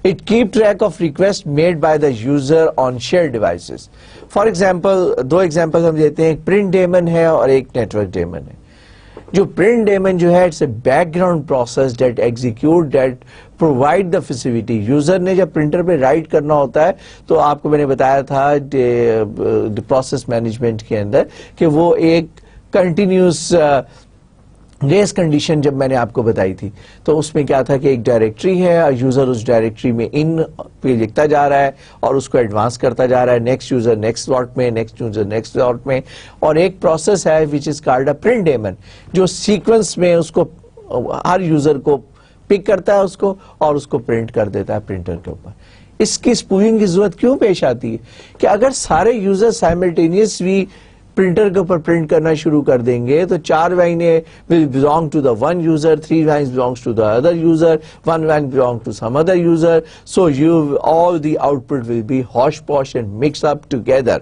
It keeps track of requests made by the user on shared devices. For example, دو example ہم دیتے ہیں, ایک print daemon ہے اور ایک network daemon ہے. جو print daemon جو ہے it's a background process that execute that provide the facility. User نے جب پرنٹر پہ رائٹ کرنا ہوتا ہے تو آپ کو میں نے بتایا تھا پروسیس مینجمنٹ کے اندر کہ وہ ایک کنٹینیوس ریس کنڈیشن جب میں نے آپ کو بتائی تھی تو اس میں کیا تھا کہ ایک ڈائریکٹری ہے, یوزر اس ڈائریکٹری میں ان پہ لکھتا جا رہا ہے اور اس کو ایڈوانس کرتا جا رہا ہے, نیکسٹ یوزر نیکسٹ سلاٹ میں, نیکسٹ یوزر نیکسٹ سلاٹ میں. اور ایک پروسیس ہے which is called a print daemon جو سیکوینس میں اس کو ہر یوزر کو پک کرتا ہے اس کو اور اس کو پرنٹ کر دیتا ہے پرنٹر کے اوپر. اس کی اسپولنگ کی ضرورت کیوں پیش آتی ہے کہ اگر سارے یوزر سائملٹینیسلی پرنٹر کے اوپر پرنٹ کرنا شروع کر دیں گے تو 4 لائنیں will belong to the one user, 3 lines belongs to the other user, 1 line belongs to some other user, so all the output will be hodgepodge and mixed up together.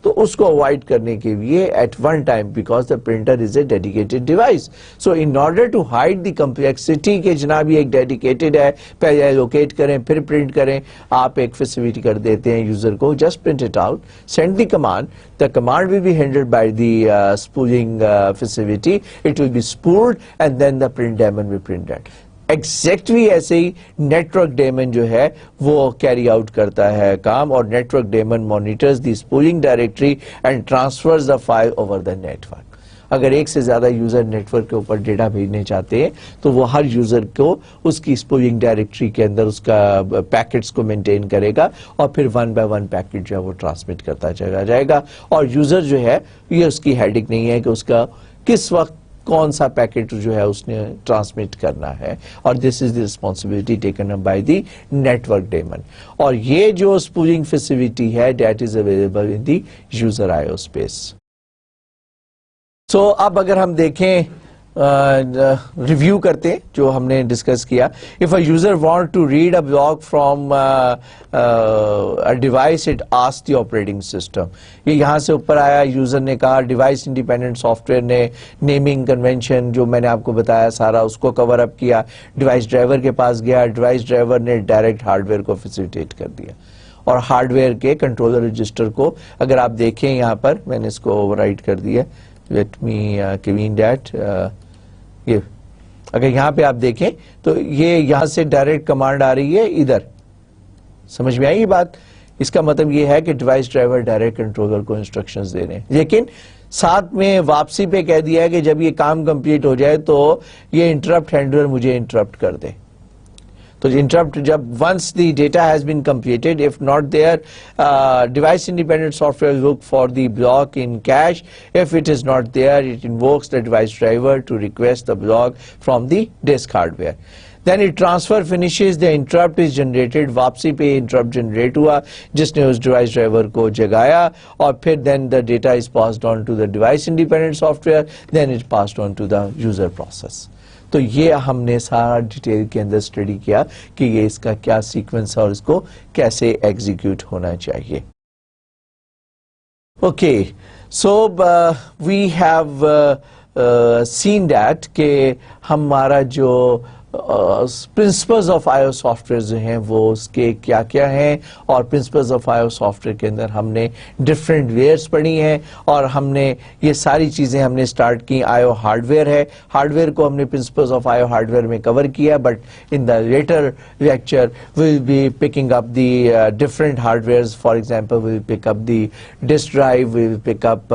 تو اس کو اوائڈ کرنے کے لیے at one time because the printer is a dedicated device, so in order to hide the complexity کہ جناب یہ ایک dedicated ہے, پہلے لوکیٹ کریں پھر پرنٹ کریں, آپ ایک فیسیلیٹی کر دیتے ہیں یوزر کو, just print it out, send the command, the command will be handled by the spooling facility, it will be spooled and then the print daemon will print that. Exactly ایسے ہی network demon جو ہے وہ carry out کرتا ہے کام, اور network daemon monitors the spooling directory and transfers the file over the network. اگر ایک سے زیادہ یوزر نیٹورک کے اوپر ڈیٹا بھیجنے چاہتے ہیں تو وہ ہر یوزر کو اس کی اسپولنگ ڈائریکٹری کے اندر اس کا پیکٹس کو مینٹین کرے گا اور پھر 1 by 1 پیکٹ جو ہے وہ ٹرانسمٹ کرتا چلا جائے گا. اور یوزر جو ہے یہ اس کی ہیڈک نہیں ہے کہ اس کا کس وقت کون سا پیکٹ جو ہے اس نے ٹرانسمٹ کرنا ہے, اور this is the responsibility taken up by the network daemon. اور یہ جو اسپولنگ فیسلٹی ہے that is available in the user I O space. سو اب اگر ہم دیکھیں ریویو کرتے جو ہم نے ڈسکس کیا, if a user want to read a block from a device it asks the operating system. یہ یہاں سے اوپر آیا, یوزر نے کہا ڈیوائس انڈیپینڈنٹ سافٹ ویئر نے نیمنگ کنونشن جو میں نے آپ کو بتایا سارا اس کو کور اپ کیا, ڈیوائس ڈرائیور کے پاس گیا, ڈیوائس ڈرائیور نے ڈائریکٹ ہارڈ ویئر کو فیسیلیٹیٹ کر دیا, اور ہارڈ ویئر کے کنٹرولر رجسٹر کو اگر آپ دیکھیں یہاں پر میں نے اس کو اوور رائٹ کر دیا, لیٹ می کلین دیٹ. یہ اگر یہاں پہ آپ دیکھیں تو یہ یہاں سے ڈائریکٹ کمانڈ آ رہی ہے ادھر, سمجھ میں آئی یہ بات. اس کا مطلب یہ ہے کہ ڈیوائس ڈرائیور ڈائریکٹ کنٹرولر کو انسٹرکشنز دے رہے ہیں, لیکن ساتھ میں واپسی پہ کہہ دیا ہے کہ جب یہ کام کمپلیٹ ہو جائے تو یہ انٹرپٹ ہینڈلر مجھے انٹرپٹ کر دے. تو انٹرپٹ جب once the data has been completed, if not there, device independent software look for the block in cache. If it is not there, it invokes the device driver to request the block from the disk hardware. Then it transfer finishes, the interrupt is generated, واپسی پہ interrupt generate ہوا جس نے اس device driver کو جگایا, اور پھر then the data is passed on to the device independent software, then it's passed on to the user process. تو یہ ہم نے سارا ڈیٹیل کے اندر اسٹڈی کیا کہ یہ اس کا کیا سیکوینس ہے اور اس کو کیسے ایگزیکیوٹ ہونا چاہیے. Okay, so we have seen that کہ ہمارا جو principles of I O software جو ہیں وہ اس کے کیا کیا ہیں, اور principles of I O software کے اندر ہم نے ڈفرینٹ ویئرس پڑھی ہیں, اور ہم نے یہ ساری چیزیں ہم نے اسٹارٹ کی. آئی او ہارڈ ویئر ہے, ہارڈ ویئر کو ہم نے principles of I O hardware میں کور کیا, but in the later lecture we will be picking up the different hardwares. For example we will pick up the disk drive, we will pick up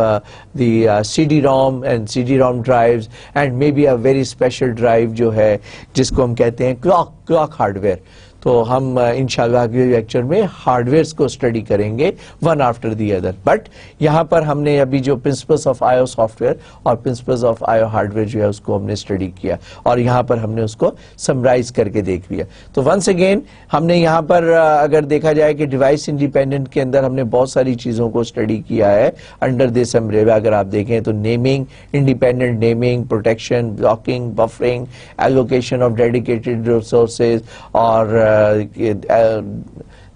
the C D ROM and C D ROM drives, and may be a very special drive جو ہے جس کو ہم کہتے ہیں clock hard where. تو ہم انشاءاللہ اگلے لیکچر میں ہارڈ ویئرس کو اسٹڈی کریں گے one after the other. But یہاں پر ہم نے ابھی جو principles of I O software اور principles of I O hardware جو ہے اس کو ہم نے اسٹڈی کیا, اور یہاں پر ہم نے اس کو سمرائز کر کے دیکھ لیا. تو ونس اگین ہم نے یہاں پر اگر دیکھا جائے کہ ڈیوائس انڈیپینڈنٹ کے اندر ہم نے بہت ساری چیزوں کو اسٹڈی کیا ہے انڈر دس امبریلا. اگر آپ دیکھیں تو naming, independent naming, protection, blocking, buffering, allocation of dedicated resources, اور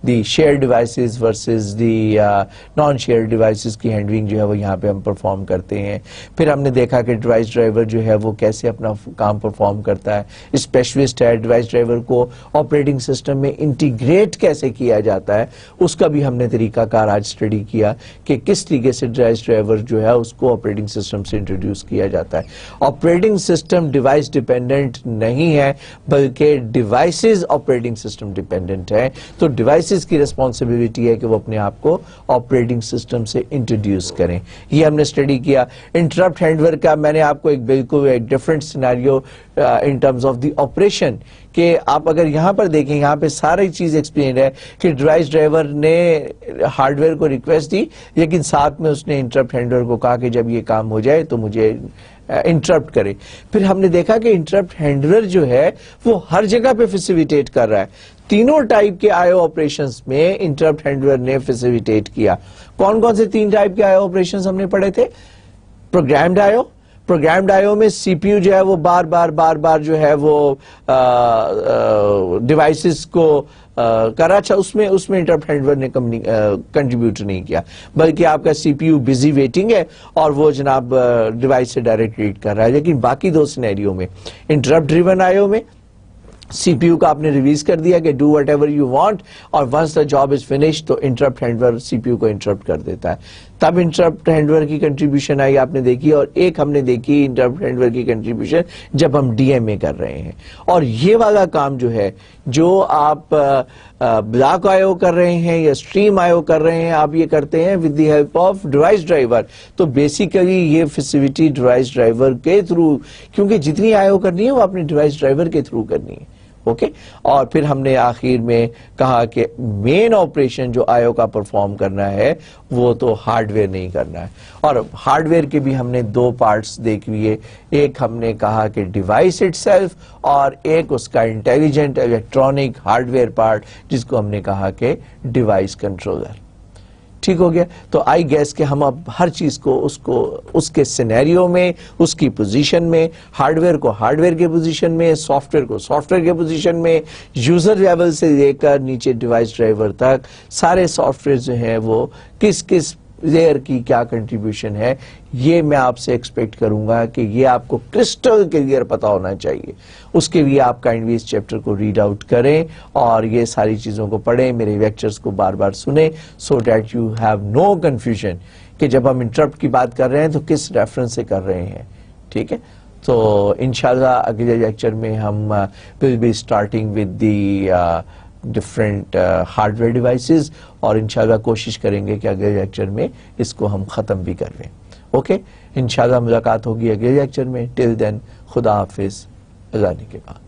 the share devices versus the non share devices کی ہینڈلنگ جو ہے وہ یہاں پہ ہم پرفارم کرتے ہیں. پھر ہم نے دیکھا کہ ڈیوائس ڈرائیور جو ہے وہ کیسے اپنا کام پرفارم کرتا ہے, اسپیشلسٹ ہے. ڈیوائس ڈرائیور کو آپریٹنگ سسٹم میں انٹیگریٹ کیسے کیا جاتا ہے اس کا بھی ہم نے طریقہ کار آج اسٹڈی کیا کہ کس طریقے سے ڈیوائس ڈرائیور جو ہے اس کو آپریٹنگ سسٹم سے انٹروڈیوس کیا جاتا ہے. آپریٹنگ سسٹم ڈیوائس ڈیپینڈنٹ نہیں ہے بلکہ ڈیوائسز آپریٹنگ سسٹم ڈیپینڈنٹ ہے. تو ڈیوائسز کی ریسپانسبلٹی ہے کہ وہ اپنے آپ کو آپریٹنگ سسٹم سے انٹروڈیوس کریں. یہ ہم نے اسٹڈی کیا. انٹرپٹ ہینڈلر کا میں نے آپ کو ایک بالکل ایک different scenario in terms of the operation کہ آپ اگر یہاں پر دیکھیں یہاں پہ ساری چیز ایکسپلین ہے کہ ڈیوائس ڈرائیور نے ہارڈ ویئر کو ریکویسٹ دی, لیکن ساتھ میں اس نے انٹرپٹ ہینڈلر کو کہا کہ جب یہ کام ہو جائے تو مجھے انٹرپٹ کرے. پھر ہم نے دیکھا کہ انٹرپٹ ہینڈلر جو ہے وہ ہر جگہ پہ فیسیلیٹیٹ کر رہا ہے. تینوں ٹائپ کے آئی او آپریشنز میں انٹرپٹ ہینڈلر نے فیسیلیٹیٹ کیا. کون کون سے تین ٹائپ کے آئی او آپریشنز ہم نے پڑھے تھے؟ پروگرامڈ آئی او, پروگرامڈ آئی او میں سی پی یو جو ہے وہ بار بار جو ہے وہ ڈیوائسز کو کرا. اچھا اس میں انٹرپٹ ہینڈلر نے کنٹریبیوٹ نہیں کیا بلکہ آپ کا سی پی یو بزی ویٹنگ ہے اور وہ جناب ڈیوائس سے ڈائریکٹ ریڈ کر رہا ہے. لیکن باقی دو سینیریو میں انٹرپٹ ڈریون آئی او میں سی پی یو کا آپ نے ریلیز کر دیا کہ do whatever you want, اور once the job is finish تو interrupt handler C P U کو انٹرپٹ کر دیتا ہے. تب انٹرپٹ ہینڈلر کی کنٹریبیوشن آئی آپ نے دیکھی, اور ایک ہم نے دیکھی انٹرپٹ ہینڈلر کی کنٹریبیوشن جب ہم ڈی ایم اے کر رہے ہیں. اور یہ والا کام جو ہے جو آپ بلاک آئی او کر رہے ہیں یا اسٹریم آئی او کر رہے ہیں, آپ یہ کرتے ہیں with the help of device driver. تو بیسیکلی یہ فیسیلٹی ڈیوائس ڈرائیور کے تھرو, کیونکہ جتنی آئی او کرنی ہے وہ اپنے ڈیوائس ڈرائیور کے تھرو کرنی ہے, اوکے. اور پھر ہم نے آخر میں کہا کہ مین آپریشن جو آئیو کا پرفارم کرنا ہے وہ تو ہارڈ ویئر نہیں کرنا ہے. اور ہارڈ ویئر کے بھی ہم نے دو پارٹس دیکھ لیے. ایک ہم نے کہا کہ ڈیوائس اٹ سیلف اور ایک اس کا intelligent electronic hard where part جس کو ہم نے کہا کہ ڈیوائس کنٹرولر. ٹھیک ہو گیا. تو آئی گیس کہ ہم اب ہر چیز کو اس کے سینیریو میں, اس کی پوزیشن میں, ہارڈ ویئر کو ہارڈ ویئر کے پوزیشن میں, سافٹ ویئر کو سافٹ ویئر کے پوزیشن میں, یوزر لیول سے لے کر نیچے ڈیوائس ڈرائیور تک سارے سافٹ ویئر جو ہیں وہ کس کس لیئر کی کیا کنٹریبیوشن ہے, یہ میں آپ سے ایکسپیکٹ کروں گا کہ یہ آپ کو کرسٹل کلیئر پتا ہونا چاہیے. اس کے لیے آپ کائنڈلی اس چیپٹر کو ریڈ آؤٹ کریں اور یہ ساری چیزوں کو پڑھیں, میرے لیکچرز کو بار بار سنیں, so that you have no confusion کہ جب ہم انٹرپٹ کی بات کر رہے ہیں تو کس ریفرنس سے کر رہے ہیں. ٹھیک ہے. تو انشاءاللہ اگلے لیکچر میں ہم will be starting with the different hardware devices, اور انشاءاللہ کوشش کریں گے کہ اگلے لیکچر میں اس کو ہم ختم بھی کر لیں. اوکے. انشاءاللہ ملاقات ہوگی اگلے لیکچر میں. ٹل دین خدا حافظ. اذان کے بعد.